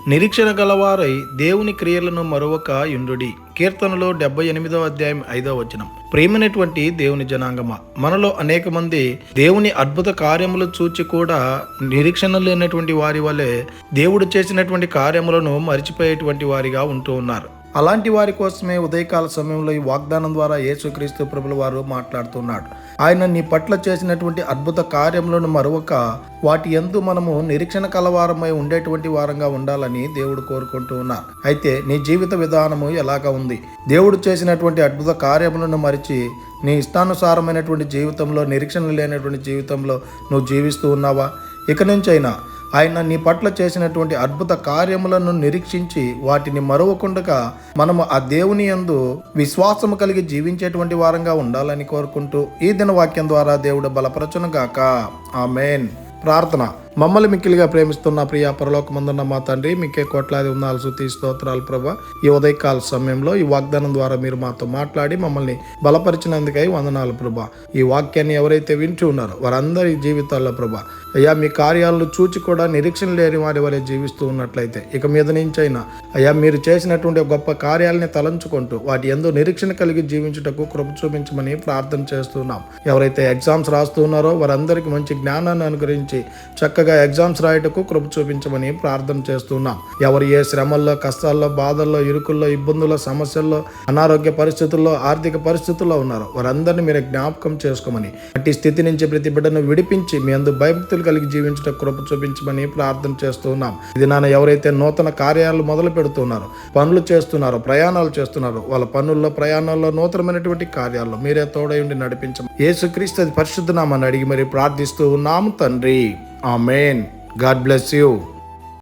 నిరీక్షణ గలవారై దేవుని క్రియలను మరొక యుండుడి. కీర్తనలో 78వ అధ్యాయం 5వ వచనం. ప్రేమైనటువంటి దేవుని జనాంగమా, మనలో అనేక మంది దేవుని అద్భుత కార్యములు చూచి కూడా నిరీక్షణ లేనటువంటి వారి వలె దేవుడు చేసినటువంటి కార్యములను మరిచిపోయేటువంటి వారిగా ఉంటూ ఉన్నారు. అలాంటి వారి కోసమే ఉదయకాల సమయంలో ఈ వాగ్దానం ద్వారా యేసుక్రీస్తు ప్రభుల వారు మాట్లాడుతున్నాడు. ఆయన నీ పట్ల చేసినటువంటి అద్భుత కార్యములను మరొక వాటి యందు మనము నిరీక్షణ కలవారమై ఉండేటువంటి వారంగా ఉండాలని దేవుడు కోరుకుంటూ ఉన్నారు. అయితే నీ జీవిత విధానము ఎలాగా ఉంది? దేవుడు చేసినటువంటి అద్భుత కార్యములను మరిచి నీ ఇష్టానుసారమైనటువంటి జీవితంలో, నిరీక్షణ లేనటువంటి జీవితంలో నువ్వు జీవిస్తూ ఉన్నావా? ఇక నుంచైనా ఆయన నీ పట్ల చేసినటువంటి అద్భుత కార్యములను నిరీక్షించి వాటిని మరవకుండగా మనము ఆ దేవుని యందు విశ్వాసము కలిగి జీవించేటువంటి వారంగా ఉండాలని కోరుకుంటూ ఈ దిన వాక్యం ద్వారా దేవుడు బలపరచును గాక. ఆమేన్. ప్రార్థన. మమ్మల్ని మిక్కిలిగా ప్రేమిస్తున్న ప్రియ పరలోకమందున్న మా తండ్రి, మీకే కోట్లాది వందనాలు, స్తుతి స్తోత్రాలు ప్రభా. ఈ ఉదయకాల సమయంలో ఈ వాగ్దానం ద్వారా మీరు మాతో మాట్లాడి మమ్మల్ని బలపరిచినందుకై వందనాలు ప్రభా. ఈ వాక్యాన్ని ఎవరైతే వింటూ ఉన్నారో వారందరి జీవితాల్లో ప్రభా, అయ్యా మీ కార్యాలను చూచి కూడా నిరీక్షణ లేని వారి వలె జీవిస్తూ ఉన్నట్లయితే ఇక మీద నుంచైనా అయ్యా మీరు చేసినటువంటి గొప్ప కార్యాలని తలంచుకుంటూ వాటి యందు నిరీక్షణ కలిగి జీవించుటకు కృప చూపించమని ప్రార్థన చేస్తున్నాం. ఎవరైతే ఎగ్జామ్స్ రాస్తూ ఉన్నారో వారందరికీ మంచి జ్ఞానాన్ని అనుగ్రహించి చక్కగా ఎగ్జామ్స్ రాయటకు కృప చూపించమని ప్రార్థన చేస్తున్నాం. ఎవరు ఏ శ్రమల్లో, కష్టాల్లో, బాధల్లో, ఇరుకుల్లో, ఇబ్బందుల్లో, సమస్యల్లో, అనారోగ్య పరిస్థితుల్లో, ఆర్థిక పరిస్థితుల్లో ఉన్నారో వారందరినీ మీరు జ్ఞాపకం చేసుకోమని, అట్టి స్థితి నుంచి ప్రతి బిడ్డను విడిపించి మీ అందు భయభక్తులు కలిగి జీవించడం కృప చూపించమని ప్రార్థన చేస్తున్నాం. ఇది నాన్న ఎవరైతే నూతన కార్యాలు మొదలు పెడుతున్నారో, పనులు చేస్తున్నారో, ప్రయాణాలు చేస్తున్నారో, వాళ్ళ పనుల్లో, ప్రయాణాల్లో, నూతనమైనటువంటి కార్యాల్లో మీరే తోడై ఉండి నడిపించమని యేసుక్రీస్తు పరిశుద్ధ నామమున అడిగి మరి ప్రార్థిస్తూ ఉన్నాము తండ్రి. ఆమేన్. God bless you.